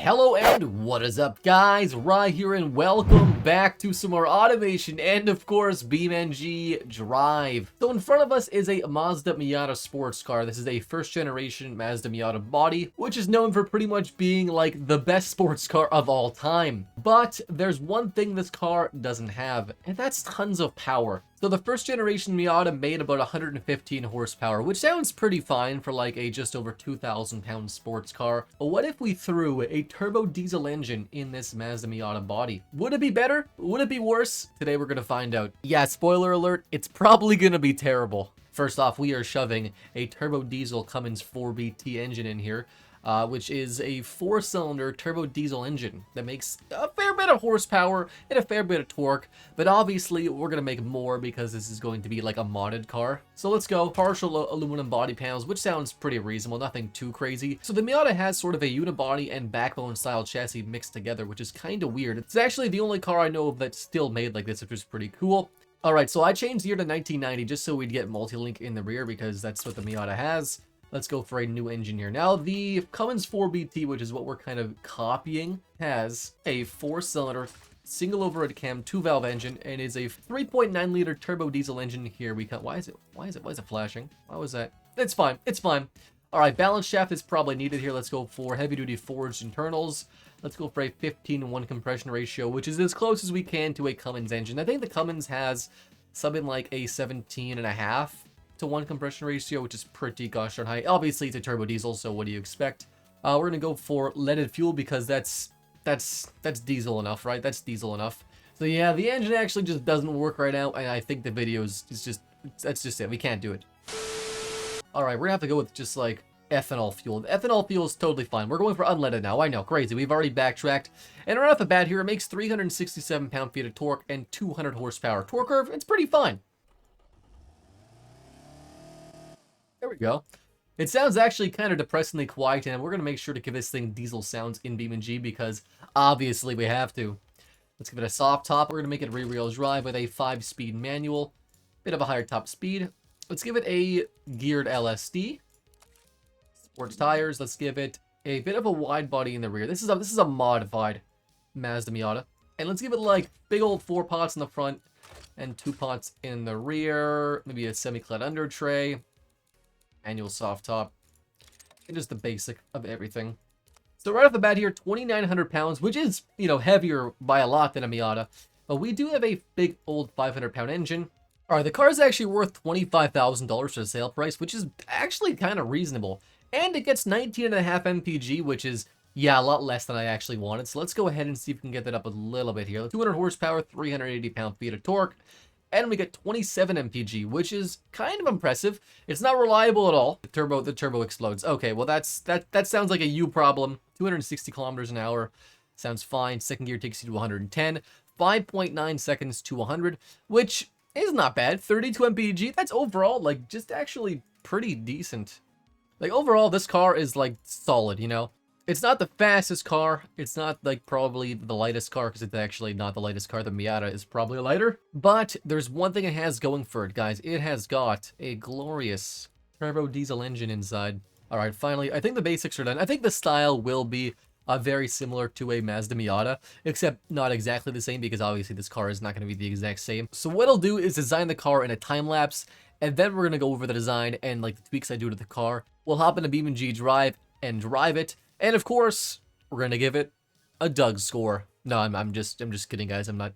Hello and what is up, guys? Rye here and welcome back to some more automation and of course BeamNG.Drive. So in front of us is a Mazda Miata sports car. This is a first generation Mazda Miata body, which is known for pretty much being like the best sports car of all time. But there's one thing this car doesn't have, and that's tons of power. So the first generation Miata made about 115 horsepower, which sounds pretty fine for like a just over 2,000 pound sports car. But what if we threw a turbo diesel engine in this Mazda Miata body? Would it be better? Would it be worse? Today we're gonna find out. Yeah, spoiler alert, it's probably gonna be terrible. First off, we are shoving a turbo diesel Cummins 4BT engine in here. Which is a 4-cylinder turbo diesel engine that makes a fair bit of horsepower and a fair bit of torque, but obviously we're going to make more because this is going to be like a modded car. So let's go. Partial aluminum body panels, which sounds pretty reasonable, nothing too crazy. So the Miata has sort of a unibody and backbone style chassis mixed together, which is kind of weird. It's actually the only car I know of that's still made like this, which is pretty cool. Alright, so I changed the year to 1990 just so we'd get multi-link in the rear because that's what the Miata has. Let's go for a new engine here. Now, the Cummins 4BT, which is what we're kind of copying, has a 4-cylinder, single overhead cam, 2-valve engine, and is a 3.9 liter turbo diesel engine here. Why is it flashing? Why was that? It's fine. It's fine. All right, balance shaft is probably needed here. Let's go for heavy-duty forged internals. Let's go for a 15:1 compression ratio, which is as close as we can to a Cummins engine. I think the Cummins has something like a 17.5 to 1 compression ratio, which is pretty gosh darn high. Obviously, it's a turbo diesel, so what do you expect? We're gonna go for leaded fuel because that's diesel enough, right? That's diesel enough. So yeah, the engine actually just doesn't work right now, and I think the video is just that's just it. We can't do it. All right, we're gonna have to go with just like ethanol fuel. Ethanol fuel is totally fine. We're going for unleaded now. I know, crazy. We've already backtracked. And right off the bat here, it makes 367 pound-feet of torque and 200 horsepower. Torque curve, it's pretty fine. There we go. It sounds actually kind of depressingly quiet, and we're going to make sure to give this thing diesel sounds in BeamNG because obviously we have to. Let's give it a soft top. We're going to make it rear-wheel drive with a 5-speed manual. Bit of a higher top speed. Let's give it a geared LSD. Sports tires. Let's give it a bit of a wide body in the rear. This is a modified Mazda Miata. And let's give it like big old 4 pots in the front and 2 pots in the rear. Maybe a semi-clad under tray. Annual soft top, and just the basic of everything. So right off the bat here, 2,900 pounds, which is, you know, heavier by a lot than a Miata, but we do have a big old 500-pound engine. All right, the car is actually worth $25,000 for the sale price, which is actually kind of reasonable, and it gets 19.5 mpg, which is, yeah, a lot less than I actually wanted. So let's go ahead and see if we can get that up a little bit here. 200 horsepower, 380 pound-feet of torque. And we get 27 mpg, which is kind of impressive. It's not reliable at all. The turbo explodes. Okay, well that sounds like a you problem. 260 kilometers an hour sounds fine. Second gear takes you to 110. 5.9 seconds to 100, which is not bad. 32 mpg. That's overall like just actually pretty decent. Like overall, this car is like solid. You know. It's not the fastest car. It's not like probably the lightest car because it's actually not the lightest car. The Miata is probably lighter. But there's one thing it has going for it, guys. It has got a glorious turbo diesel engine inside. All right, finally, I think the basics are done. I think the style will be very similar to a Mazda Miata, except not exactly the same because obviously this car is not going to be the exact same. So what I'll do is design the car in a time lapse, and then we're going to go over the design and like the tweaks I do to the car. We'll hop into BeamNG.Drive and drive it. And of course, we're gonna give it a Doug score. No, I'm just kidding, guys. I'm not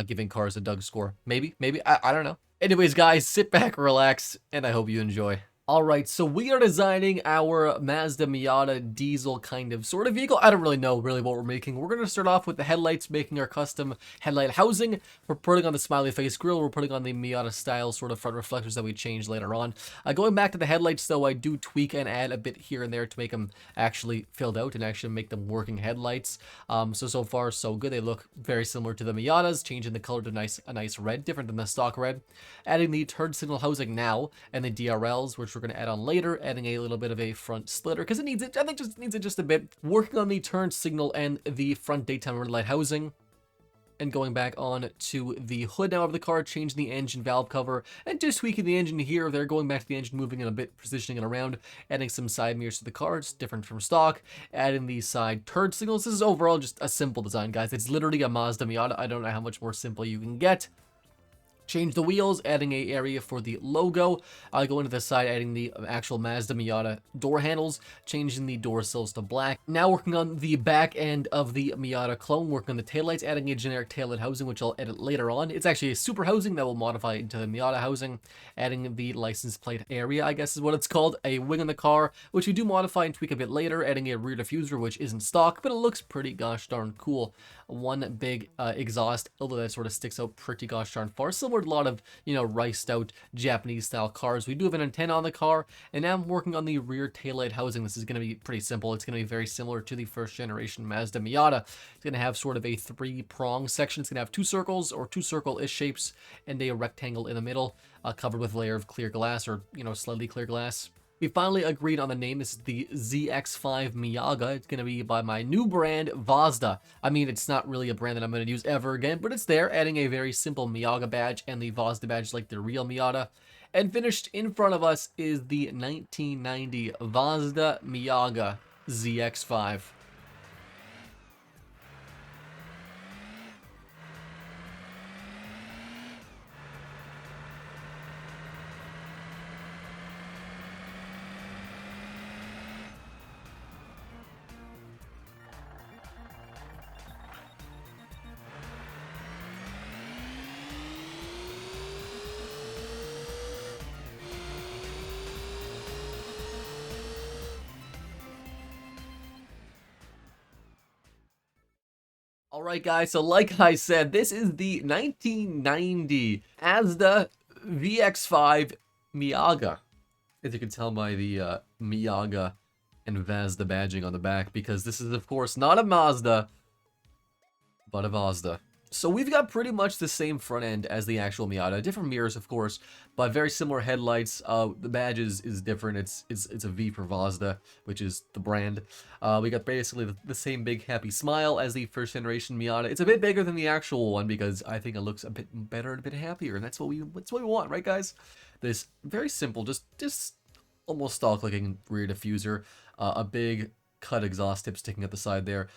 giving cars a Doug score. Maybe, I don't know. Anyways, guys, sit back, relax, and I hope you enjoy. All right, so we are designing our Mazda Miata diesel kind of sort of vehicle. I don't really know what we're making. We're going to start off with the headlights, making our custom headlight housing. We're putting on the smiley face grille. We're putting on the Miata style sort of front reflectors that we changed later on. Going back to the headlights, though, I do tweak and add a bit here and there to make them actually filled out and actually make them working headlights. So far, so good. They look very similar to the Miatas, changing the color to a nice red, different than the stock red. Adding the turn signal housing now, and the DRLs, which we're going to add on later, adding a little bit of a front slitter because it needs it. I think just needs it just a bit. Working on the turn signal and the front daytime red light housing. and going back on to the hood now of the car, changing the engine valve cover, and just tweaking the engine here or there, going back to the engine, moving it a bit, positioning it around, adding some side mirrors to the car. It's different from stock, adding the side turd signals. This is overall just a simple design, guys. It's literally a Mazda Miata. I don't know how much more simple you can get. Change the wheels, adding a area for the logo. Go into the side, adding the actual Mazda Miata door handles, changing the door sills to black. Now working on the back end of the Miata clone, working on the taillights, adding a generic taillight housing, which I'll edit later on. It's actually a super housing that will modify into the Miata housing, adding the license plate area, I guess is what it's called, a wing on the car, which we do modify and tweak a bit later, adding a rear diffuser, which isn't stock, but it looks pretty gosh darn cool. One big exhaust, although that sort of sticks out pretty gosh darn far, similar to a lot of, you know, riced out Japanese style cars. We do have an antenna on the car, and now I'm working on the rear taillight housing. This is going to be pretty simple. It's going to be very similar to the first generation Mazda Miata. It's going to have sort of a three-prong section. It's going to have two circles or two circle-ish shapes and a rectangle in the middle, covered with a layer of clear glass, or, you know, slightly clear glass. We finally agreed on the name. This is the ZX5 Miata. It's going to be by my new brand, Mazda. I mean, it's not really a brand that I'm going to use ever again, but it's there, adding a very simple Miata badge and the Mazda badge like the real Miata. And finished in front of us is the 1990 Mazda Miata ZX5. Alright guys, so like I said, this is the 1990 Mazda VX5 Miata. As you can tell by the Miata and Mazda badging on the back, because this is of course not a Mazda, but a Mazda. So we've got pretty much the same front end as the actual Miata, different mirrors of course, but very similar headlights. The badge is different. It's a V for Mazda, which is the brand. We got basically the same big happy smile as the first generation Miata. It's a bit bigger than the actual one because I think it looks a bit better and a bit happier, and that's what we want, right guys? This very simple, just almost stock looking rear diffuser, a big cut exhaust tip sticking at the side there.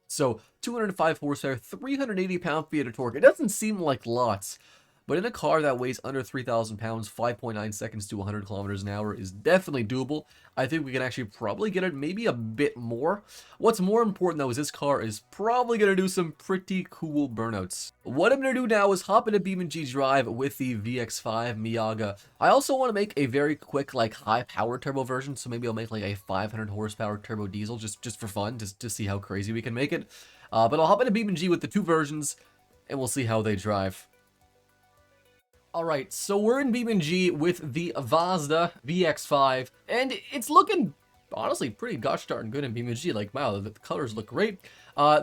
So 205 horsepower, 380 pound-feet of torque. It doesn't seem like lots, but in a car that weighs under 3,000 pounds, 5.9 seconds to 100 kilometers an hour is definitely doable. I think we can actually probably get it maybe a bit more. What's more important though is this car is probably going to do some pretty cool burnouts. What I'm going to do now is hop into BeamNG.Drive with the VX5 Miata. I also want to make a very quick, like, high power turbo version, so maybe I'll make like a 500 horsepower turbo diesel just for fun, just to see how crazy we can make it. But I'll hop into BeamNG with the two versions, and we'll see how they drive. Alright, so we're in BeamNG with the Mazda VX5, and it's looking, honestly, pretty gosh darn good in BeamNG. Like, wow, the colors look great.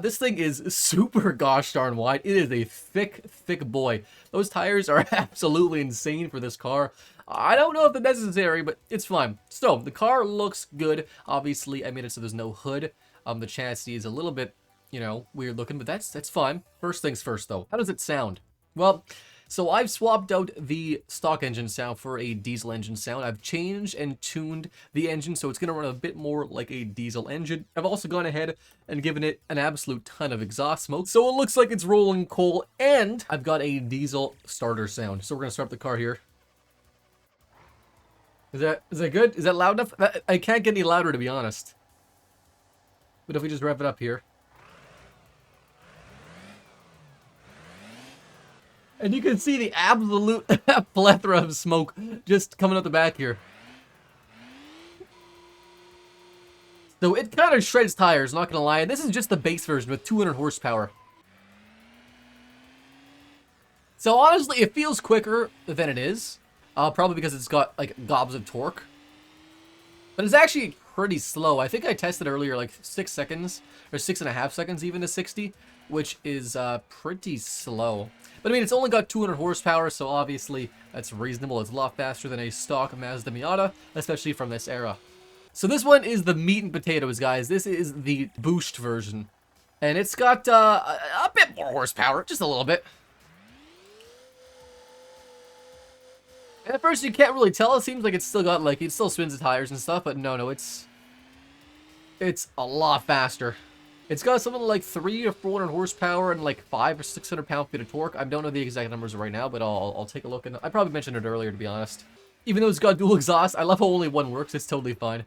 This thing is super gosh darn wide. It is a thick boy. Those tires are absolutely insane for this car. I don't know if they're necessary, but it's fine. So, the car looks good. Obviously, I made it so there's no hood. The chassis is a little bit, you know, weird looking, but that's fine. First things first, though. How does it sound? Well, so I've swapped out the stock engine sound for a diesel engine sound. I've changed and tuned the engine so it's going to run a bit more like a diesel engine. I've also gone ahead and given it an absolute ton of exhaust smoke, so it looks like it's rolling coal, and I've got a diesel starter sound. So we're going to start the car here. Is that good? Is that loud enough? I can't get any louder, to be honest. But if we just rev it up here. And you can see the absolute plethora of smoke just coming out the back here. So it kind of shreds tires, not gonna lie. This is just the base version with 200 horsepower. So honestly, it feels quicker than it is. Probably because it's got like gobs of torque. But it's actually pretty slow. I think I tested earlier like 6 seconds, or 6.5 seconds even to 60, which is pretty slow. But I mean, it's only got 200 horsepower, so obviously that's reasonable. It's a lot faster than a stock Mazda Miata, especially from this era. So this one is the meat and potatoes, guys. This is the boost version. And it's got a bit more horsepower, just a little bit. And at first you can't really tell. It seems like it's still got, like, it still spins the tires and stuff, but no, it's a lot faster. It's got something like 300 or 400 horsepower and like 500 or 600 pound-feet of torque. I don't know the exact numbers right now, but I'll take a look. And I probably mentioned it earlier, to be honest. Even though it's got dual exhaust, I love how only one works. It's totally fine.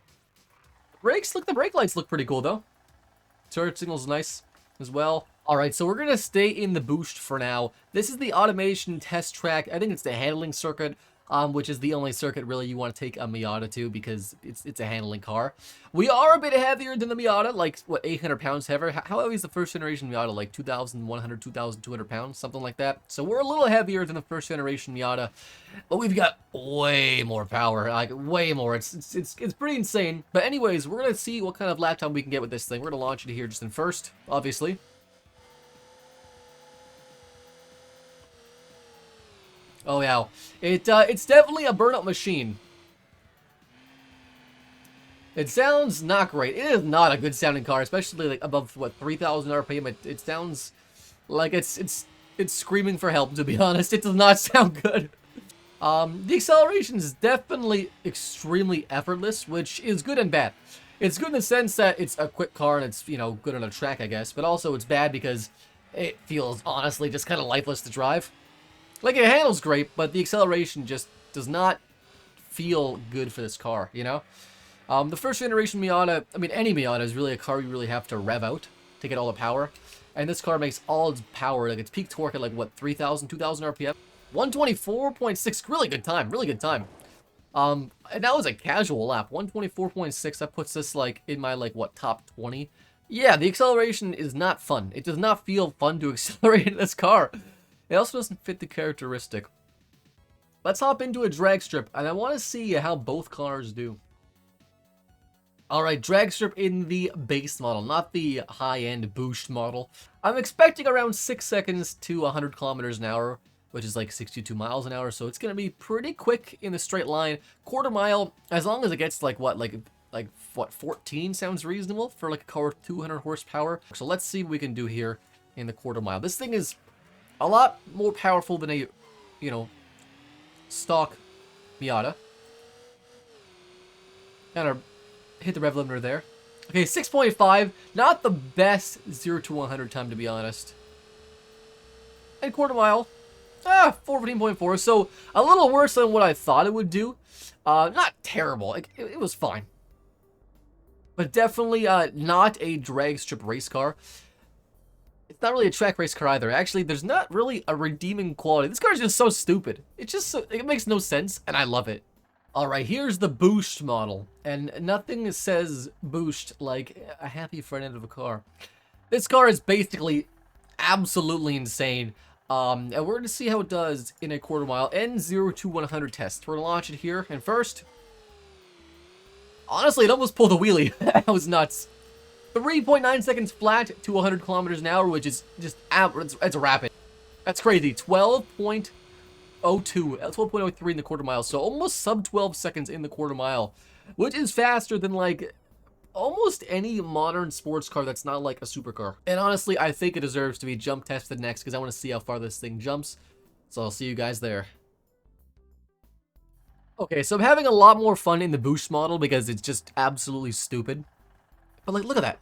Brakes, look, the brake lights look pretty cool, though. Turret signal's nice as well. Alright, so we're going to stay in the boost for now. This is the automation test track. I think it's the handling circuit, which is the only circuit really you want to take a Miata to because it's a handling car. We are a bit heavier than the Miata, like, what, 800 pounds heavier? How heavy is the first generation Miata? Like 2,100, 2,200 pounds, something like that. So we're a little heavier than the first generation Miata, but we've got way more power, like way more. It's pretty insane. But anyways, we're going to see what kind of lap time we can get with this thing. We're going to launch it here just in first, obviously. Oh, yeah. It's definitely a burnout machine. It sounds not great. It is not a good sounding car, especially like above, what, 3,000 RPM. It sounds like it's screaming for help, to be honest. It does not sound good. The acceleration is definitely extremely effortless, which is good and bad. It's good in the sense that it's a quick car and it's, you know, good on a track, I guess. But also it's bad because it feels, honestly, just kind of lifeless to drive. Like, it handles great, but the acceleration just does not feel good for this car, you know? The first generation Miata, I mean, any Miata is really a car you really have to rev out to get all the power. And this car makes all its power, like its peak torque at like, what, 3,000, 2,000 RPM? 124.6, really good time, really good time. And that was a casual lap, 124.6, that puts this, like, in my, like, what, top 20? Yeah, the acceleration is not fun. It does not feel fun to accelerate in this car. It also doesn't fit the characteristic. Let's hop into a drag strip, and I want to see how both cars do. Alright, drag strip in the base model, not the high-end boost model. I'm expecting around 6 seconds to 100 kilometers an hour, which is like 62 miles an hour, so it's going to be pretty quick in the straight line. Quarter mile, as long as it gets like, what, 14 sounds reasonable for like a car with 200 horsepower. So let's see what we can do here in the quarter mile. This thing is a lot more powerful than a, you know, stock Miata. Kind of hit the rev limiter there. Okay, 6.5. Not the best 0 to 100 time, to be honest. And quarter mile. 14.4. So a little worse than what I thought it would do. Not terrible. It was fine. But definitely not a drag strip race car. It's not really a track race car either. Actually, there's not really a redeeming quality. This car is just so stupid. It's just so, it makes no sense, and I love it. Alright, here's the boost model. And nothing says boost like a happy front end of a car. This car is basically absolutely insane. And we're going to see how it does in a quarter mile and 0 to 100 test. We're going to launch it here, and first... Honestly, it almost pulled a wheelie. That was nuts. 3.9 seconds flat to 100 kilometers an hour, which is just, it's rapid. That's crazy. 12.02, 12.03 in the quarter mile, so almost sub 12 seconds in the quarter mile, which is faster than, like, almost any modern sports car that's not, like, a supercar. And honestly, I think it deserves to be jump tested next, because I want to see how far this thing jumps, so I'll see you guys there. Okay, so I'm having a lot more fun in the boost model, because it's just absolutely stupid. But, like, look at that.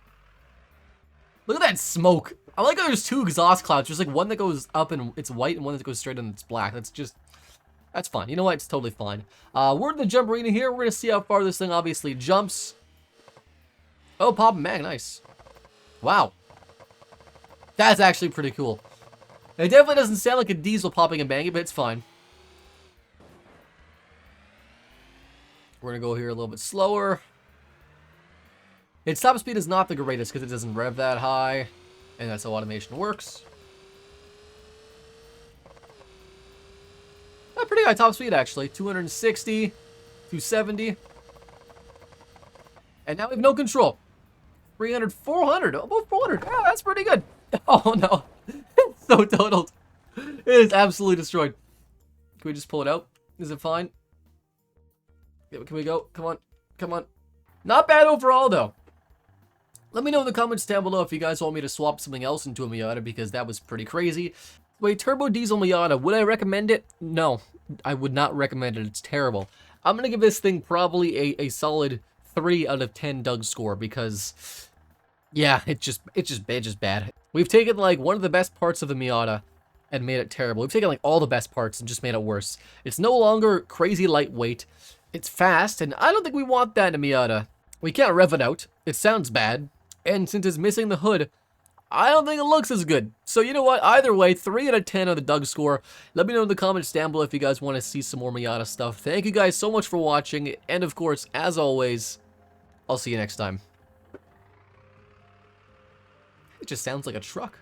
Look at that smoke. I like how there's two exhaust clouds. There's like one that goes up and it's white and one that goes straight and it's black. That's fun. You know what? It's totally fine. We're in the jump arena here. We're going to see how far this thing obviously jumps. Oh, pop and mag. Nice. Wow. That's actually pretty cool. It definitely doesn't sound like a diesel popping and banging, but it's fine. We're going to go here a little bit slower. Its top speed is not the greatest because it doesn't rev that high, and that's how automation works. Pretty high top speed, actually. 260, 270. And now we have no control. 300, 400, almost 400. Yeah, that's pretty good. Oh, no. It's so totaled. It is absolutely destroyed. Can we just pull it out? Is it fine? Can we go? Come on. Come on. Not bad overall, though. Let me know in the comments down below if you guys want me to swap something else into a Miata, because that was pretty crazy. Wait, turbo diesel Miata, would I recommend it? No, I would not recommend it. It's terrible. I'm gonna give this thing probably a solid 3 out of 10 Doug score, because yeah, it's just bad. We've taken like one of the best parts of the Miata and made it terrible. We've taken like all the best parts and just made it worse. It's no longer crazy lightweight. It's fast, and I don't think we want that in a Miata. We can't rev it out. It sounds bad. And since it's missing the hood, I don't think it looks as good. So you know what? Either way, 3 out of 10 on the Doug score. Let me know in the comments down below if you guys want to see some more Miata stuff. Thank you guys so much for watching. And of course, as always, I'll see you next time. It just sounds like a truck.